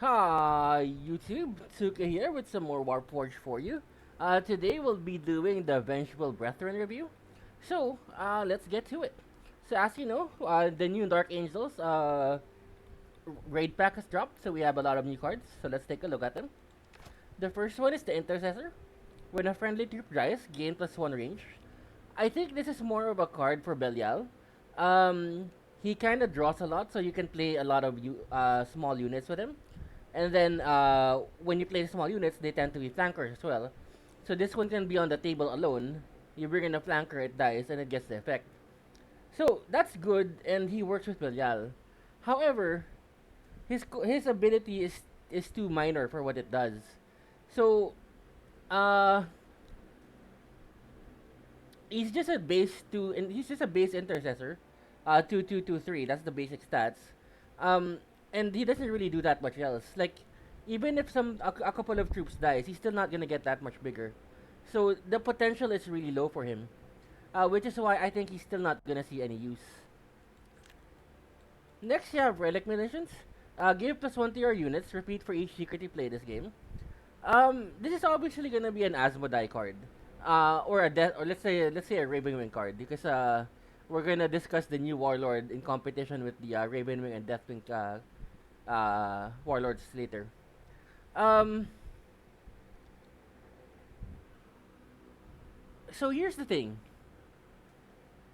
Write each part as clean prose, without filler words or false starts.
Hi YouTube, Tsuka here with some more Warforged for you. Today we'll be doing the Vengeful Brethren review. Let's get to it. So as you know, the new Dark Angels raid pack has dropped, so we have a lot of new cards. So let's take a look at them. The first one is the Intercessor. When a friendly troop dies, gain +1 range. I think this is more of a card for Belial. Um, he kind of draws a lot, so you can play a lot of small units with him. And then when you play small units, they tend to be flankers as well. So this one can be on the table alone. You bring in a flanker, it dies, and it gets the effect. So that's good, and he works with Belial. However, his ability is too minor for what it does. So uh, he's just a base intercessor. 2 2 2 3. That's the basic stats. Um, and he doesn't really do that much else. Like, even if a couple of troops dies, he's still not gonna get that much bigger. So the potential is really low for him. Which is why I think he's still not gonna see any use. Next, you have relic munitions. Give +1 to your units. Repeat for each secret you play this game. This is obviously gonna be an Asmodai card, or a death, or let's say a Ravenwing card, because we're gonna discuss the new Warlord in competition with the Ravenwing and Deathwing Warlords later. Um, so here's the thing: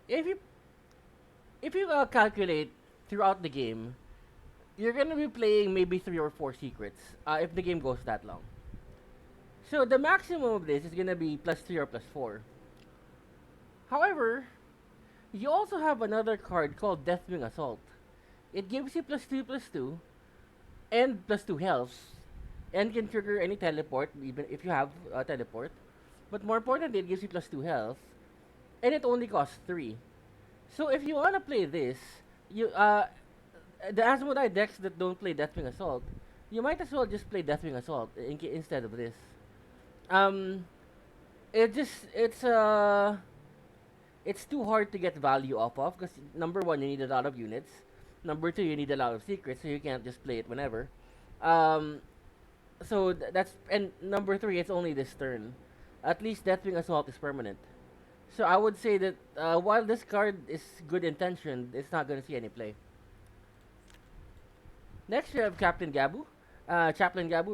if you calculate throughout the game, you're gonna be playing maybe 3 or 4 secrets if the game goes that long. So the maximum of this is gonna be +3 or +4. However, you also have another card called Deathwing Assault. It gives you +2/+2 and +2 health, and can trigger any teleport, even if you have a teleport. But more importantly, it gives you +2 health, and it only costs 3. So if you wanna play this, you the Asmodai decks that don't play Deathwing Assault, you might as well just play Deathwing Assault instead of this. Um, it's too hard to get value off of, because number one, you need a lot of units. Number two, you need a lot of secrets, so you can't just play it whenever. Um, that's, and number three, it's only this turn. At least Deathwing Assault is permanent. So I would say that while this card is good intention, it's not going to see any play. Next, you have Chaplain Gabu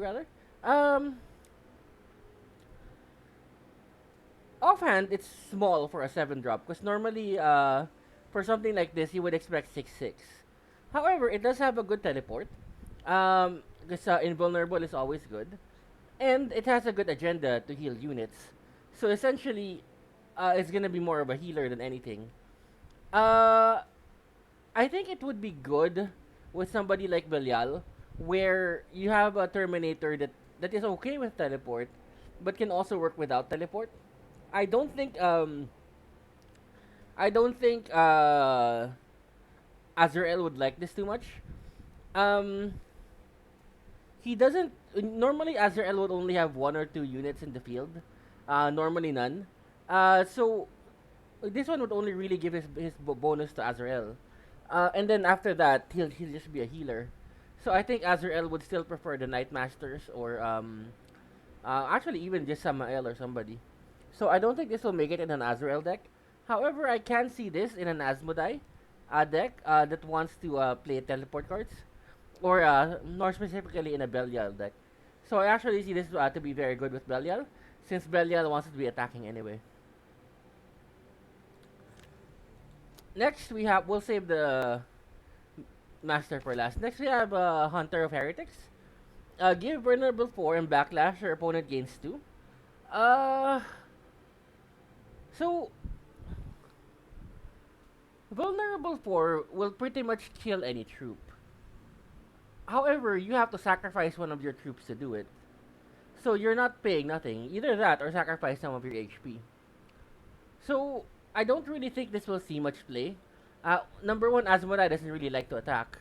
rather. Um, Offhand, it's small for a 7 drop, because normally, for something like this, you would expect 6/6. However, it does have a good teleport. Because invulnerable is always good, and it has a good agenda to heal units. So essentially, it's gonna be more of a healer than anything. Uh, I think it would be good with somebody like Belial, where you have a Terminator that is okay with teleport, but can also work without teleport. I don't think um I don't think Azrael would like this too much. Um he doesn't Normally Azrael would only have 1 or 2 units in the field. Normally none. So this one would only really give his bonus to Azrael. And then after that, he'll just be a healer. So I think Azrael would still prefer the Night Masters, or actually even just Samael or somebody. So I don't think this will make it in an Azrael deck. However, I can see this in an Asmodai deck that wants to play teleport cards, or more specifically in a Belial deck. So I actually see this to be very good with Belial, since Belial wants to be attacking anyway. Next, we'll save the Master for last. Next, we have Hunter of Heretics. Give vulnerable 4 and backlash, your opponent gains 2. Uh, so vulnerable 4 will pretty much kill any troop. However, you have to sacrifice one of your troops to do it. So you're not paying nothing. Either that or sacrifice some of your HP. So I don't really think this will see much play. Number one, Asmodai doesn't really like to attack.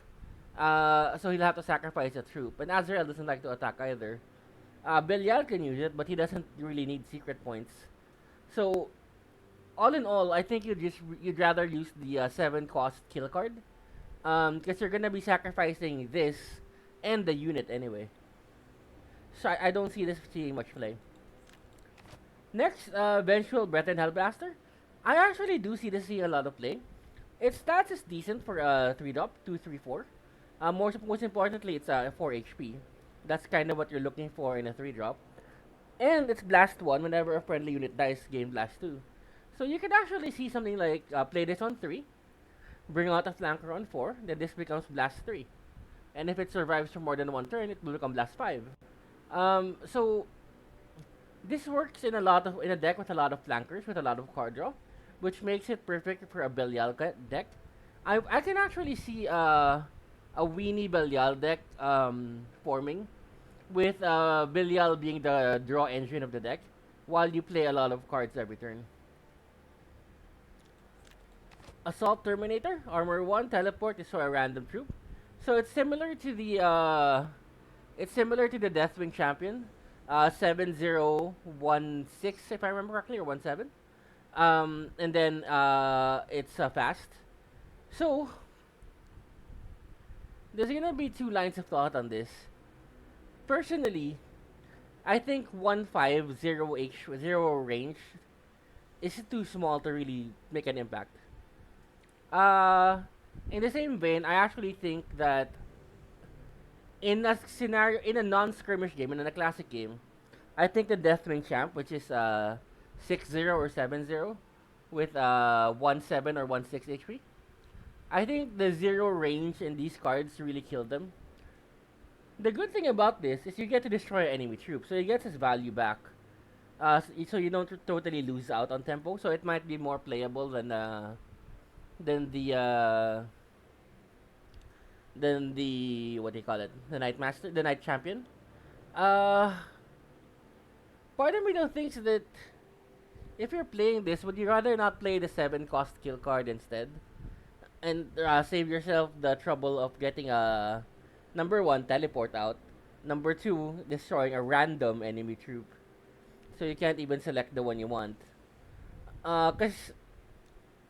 So he'll have to sacrifice a troop. And Azrael doesn't like to attack either. Belial can use it, but he doesn't really need secret points. So all in all, I think you'd rather use the 7 cost kill card, because you're gonna be sacrificing this and the unit anyway. So I don't see this seeing much play. Next, Vengeful Brethren Hellblaster. I actually do see this seeing a lot of play. Its stats is decent for a 3 drop, 2, 3, 4. Most importantly, it's 4 HP. That's kind of what you're looking for in a 3 drop. And it's Blast 1 whenever a friendly unit dies, gain Blast 2. So you can actually see something like play this on 3, bring out a flanker on 4, then this becomes Blast 3. And if it survives for more than one turn, it will become Blast 5. So this works in a deck with a lot of flankers, with a lot of card draw, which makes it perfect for a Belial deck. I can actually see a Weenie Belial deck forming, with Belial being the draw engine of the deck, while you play a lot of cards every turn. Assault Terminator, Armor 1, Teleport is for a random troop. So it's similar to the Deathwing Champion, 7016 if I remember correctly, or 17. And then it's fast. So there's gonna be two lines of thought on this. Personally, I think 150 zero range is too small to really make an impact. Uh, in the same vein, I actually think that in a non-skirmish game, in a classic game, I think the Deathwing Champ, which is 6-0 or 7-0, with 1-7 or 1-6 HP, I think the zero range in these cards really killed them. The good thing about this is you get to destroy enemy troops, so it gets its value back. So you don't totally lose out on tempo, so it might be more playable than the what do you call it? The Night Master, the Night Champion. Uh, Part of me though thinks that if you're playing this, would you rather not play the 7 cost kill card instead, and save yourself the trouble of getting a number one teleport out, number two destroying a random enemy troop, so you can't even select the one you want. Cause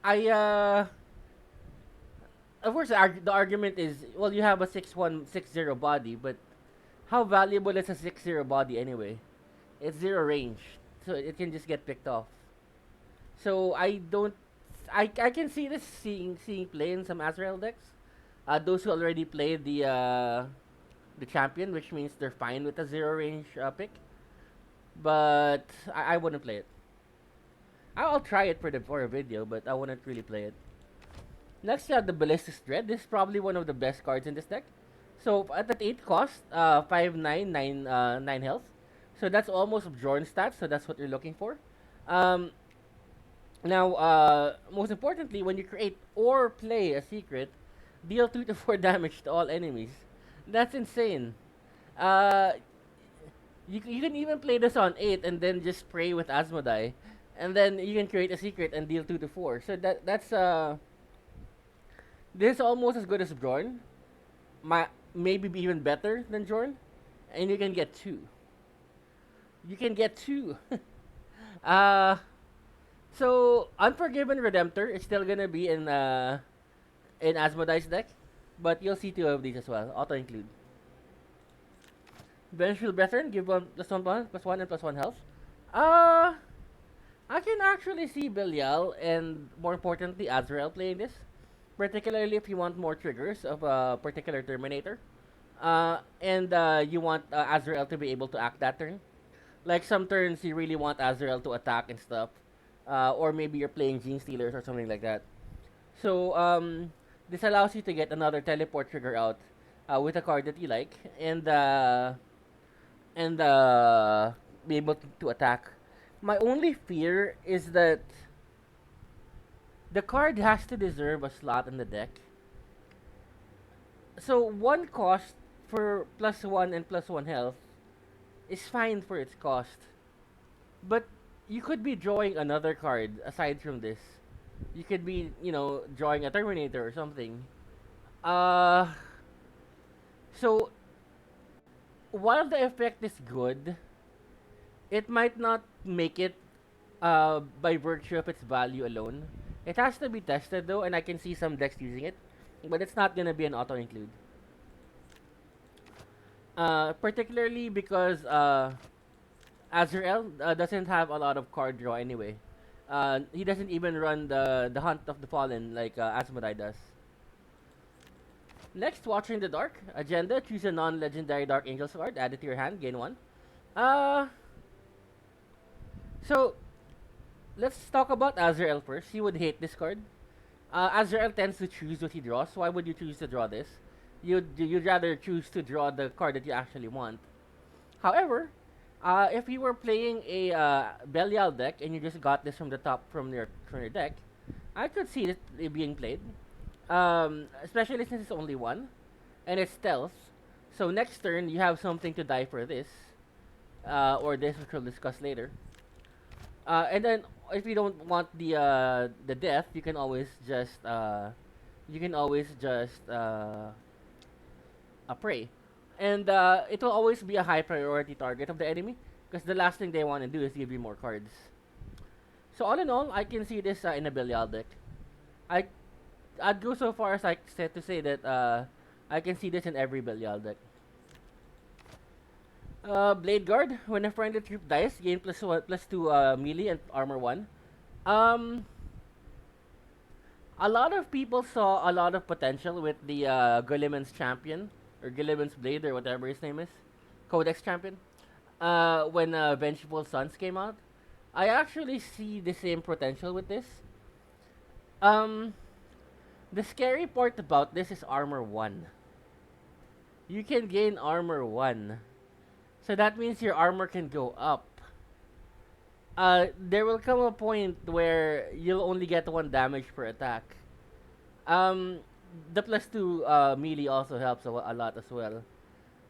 I of course the argument is, well, you have a 6-1 6-0 body, but how valuable is a 6-0 body anyway? It's zero range, so it can just get picked off. So I don't. I can see this seeing play in some Azrael decks. Those who already played the champion, which means they're fine with a zero range pick. But I wouldn't play it. I'll try it for a video, but I wouldn't really play it. Next, you have the Ballistic Dread. This is probably one of the best cards in this deck. So at that 8 cost, 5 9 9 9 health. So that's almost Bjorn stats. So that's what you're looking for. Um, Now, most importantly, when you create or play a secret, deal 2 to 4 damage to all enemies. That's insane. Uh, you can even play this on 8 and then just spray with Asmodai. And then you can create a secret and deal 2 to 4. So that's this is almost as good as Bjorn. Maybe be even better than Bjorn. And you can get 2. You can get 2. uh, So Unforgiven Redemptor is still gonna be in Asmodai's deck, but you'll see 2 of these as well, auto include. Vengeful Brethren, give one plus one and plus 1 health. Uh I can actually see Belial and, more importantly, Azrael playing this, particularly if you want more triggers of a particular Terminator, and you want Azrael to be able to act that turn. Like some turns you really want Azrael to attack and stuff, or maybe you're playing Gene Stealers or something like that. So this allows you to get another teleport trigger out with a card that you like, and be able to attack. My only fear is that the card has to deserve a slot in the deck. So 1 cost for plus 1 and plus 1 health is fine for its cost, but you could be drawing another card aside from this. You could be, drawing a Terminator or something. Uh, so while the effect is good, it might not make it by virtue of its value alone. It has to be tested though, and I can see some decks using it, but it's not gonna be an auto include. Particularly because Azrael doesn't have a lot of card draw anyway. He doesn't even run the Hunt of the Fallen like Asmodai does. Next, Watching the Dark. Agenda, choose a non-legendary Dark Angels card, add it to your hand, gain one. Uh, so, let's talk about Azrael first. He would hate this card. Azrael tends to choose what he draws. Why would you choose to draw this? You'd rather choose to draw the card that you actually want. However, if you were playing a Belial deck and you just got this from the top from your deck, I could see it being played. Especially since it's only one, and it's stealth. So next turn you have something to die for this, or this, which we'll discuss later. And then if you don't want the death, you can always just pray, and it will always be a high priority target of the enemy because the last thing they want to do is give you more cards. So all in all, I can see this in a Belial deck. I I'd go so far as to say that I can see this in every Belial deck. Blade Guard. When a friendly troop dies, gain +2 melee and armor 1. Um, a lot of people saw a lot of potential with the Guilliman's Champion, or Guilliman's Blade, or whatever his name is. Codex Champion. When Vengeful Sons came out. I actually see the same potential with this. Um, the scary part about this is armor 1. You can gain armor 1. So that means your armor can go up. There will come a point where you'll only get 1 damage per attack. Um, the +2 melee also helps a lot as well.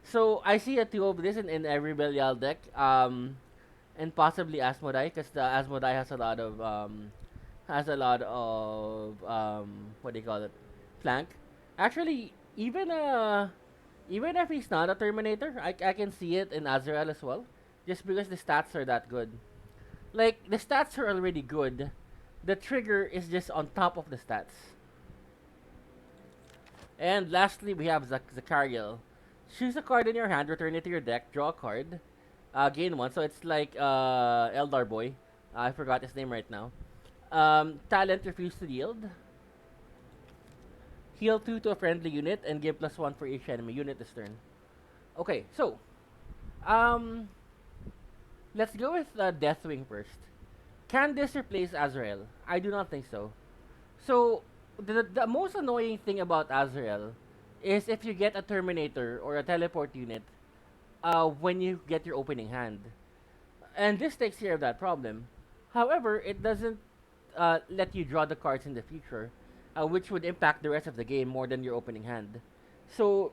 So I see a 2 of this in every Belial deck. And possibly Asmodai, because the Asmodai has a lot of what do you call it, flank. Actually, even if he's not a Terminator, I can see it in Azrael as well, just because the stats are that good. Like the stats are already good, the trigger is just on top of the stats. And lastly, we have Zachariel. Choose a card in your hand, return it to your deck, draw a card, gain one. So it's like Eldar Boy. I forgot his name right now. Talent, refuse to yield. Heal 2 to a friendly unit and give +1 for each enemy unit this turn. Okay, so um, let's go with Deathwing first. Can this replace Azrael? I do not think so. So the most annoying thing about Azrael is if you get a Terminator or a teleport unit when you get your opening hand. And this takes care of that problem. However, it doesn't let you draw the cards in the future, which would impact the rest of the game more than your opening hand. So,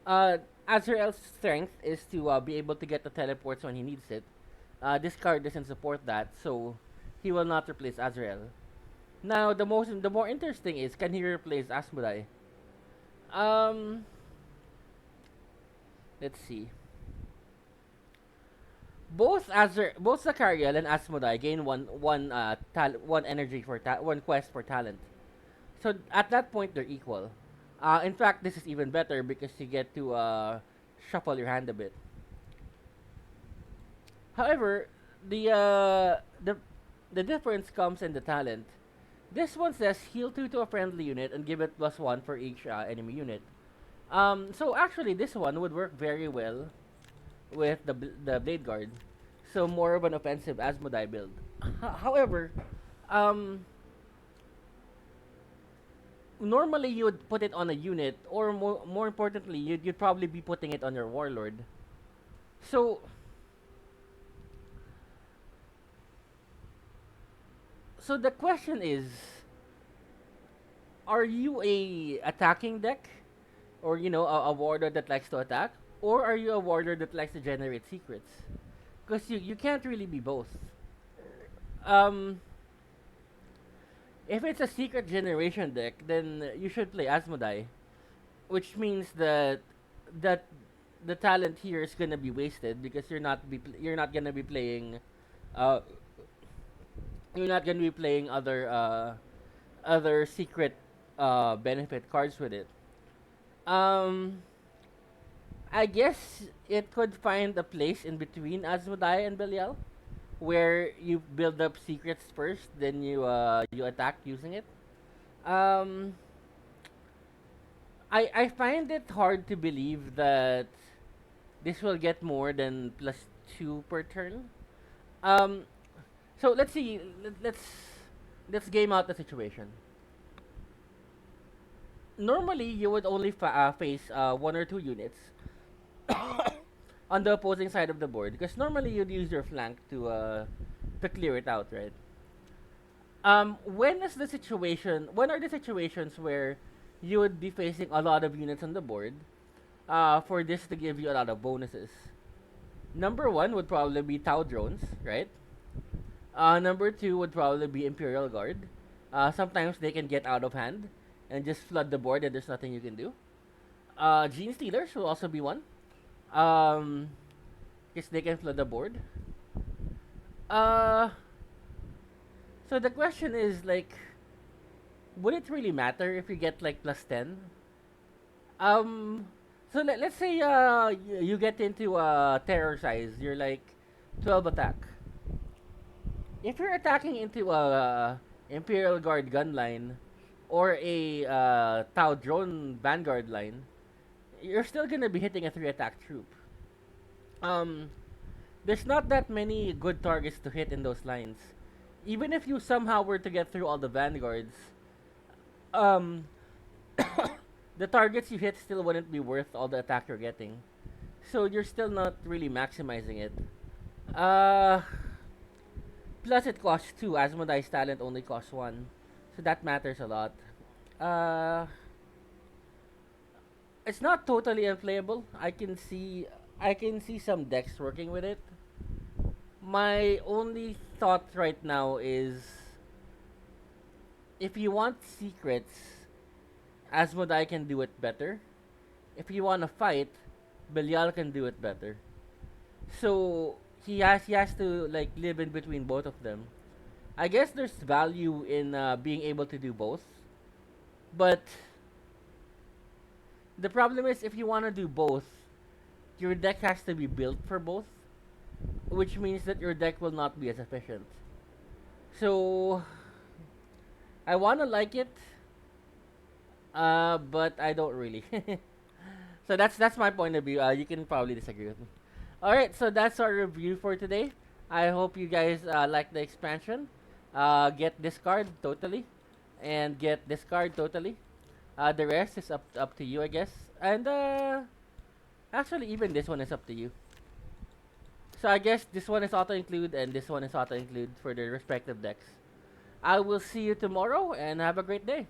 Azrael's strength is to be able to get the teleports when he needs it. This card doesn't support that, so he will not replace Azrael. Now, the more interesting is, can he replace Asmodai? Um, let's see. Both Zachariel and Asmodai gain one energy for one quest for talent. So at that point they're equal. In fact, this is even better because you get to shuffle your hand a bit. However, the difference comes in the talent. This one says heal 2 to a friendly unit and give it +1 for each enemy unit. So actually, this one would work very well with the Blade Guard. So more of an offensive Asmodai build. However, um, normally you would put it on a unit, or more importantly, you'd probably be putting it on your Warlord. So, so the question is, are you a attacking deck, or a warlord that likes to attack, or are you a warlord that likes to generate secrets? Because you can't really be both. Um, if it's a secret generation deck, then you should play Asmodai, which means that the talent here is gonna be wasted because you're not gonna be playing uh other secret benefit cards with it. Um, I guess it could find a place in between Asmodai and Belial, where you build up secrets first, then you attack using it. Um, I find it hard to believe that this will get more than +2 per turn. Um, so let's see. Let's game out the situation. Normally, you would only face one or two units on the opposing side of the board, because normally you'd use your flank to clear it out, right? When is the situation? When are the situations where you would be facing a lot of units on the board? For this to give you a lot of bonuses. Number one would probably be Tau drones, right? Number two would probably be Imperial Guard. Sometimes they can get out of hand and just flood the board, and there's nothing you can do. Gene Stealers will also be one. Um, because they can flood the board. Uh, so the question is like, would it really matter if you get like +10? Um, so let's say you get into terror size, you're like 12 attack. If you're attacking into a Imperial Guard gun line or a Tau drone vanguard line, you're still gonna be hitting a 3 attack troop. Um, there's not that many good targets to hit in those lines. Even if you somehow were to get through all the vanguards, um, the targets you hit still wouldn't be worth all the attack you're getting. So you're still not really maximizing it. Uh, Plus it costs 2. Asmodai's talent only costs 1. So that matters a lot. Uh, it's not totally unplayable. I can see some decks working with it. My only thought right now is, if you want secrets, Asmodai can do it better. If you want to fight, Belial can do it better. So he has to like live in between both of them. I guess there's value in being able to do both, but the problem is, if you want to do both, your deck has to be built for both, which means that your deck will not be as efficient. So I want to like it, but I don't really. So that's my point of view. You can probably disagree with me. All right, so that's our review for today. I hope you guys like the expansion. Get this card totally, and get this card totally. The rest is up to you, I guess. And actually, even this one is up to you. So I guess this one is auto include, and this one is auto include for the respective decks. I will see you tomorrow, and have a great day.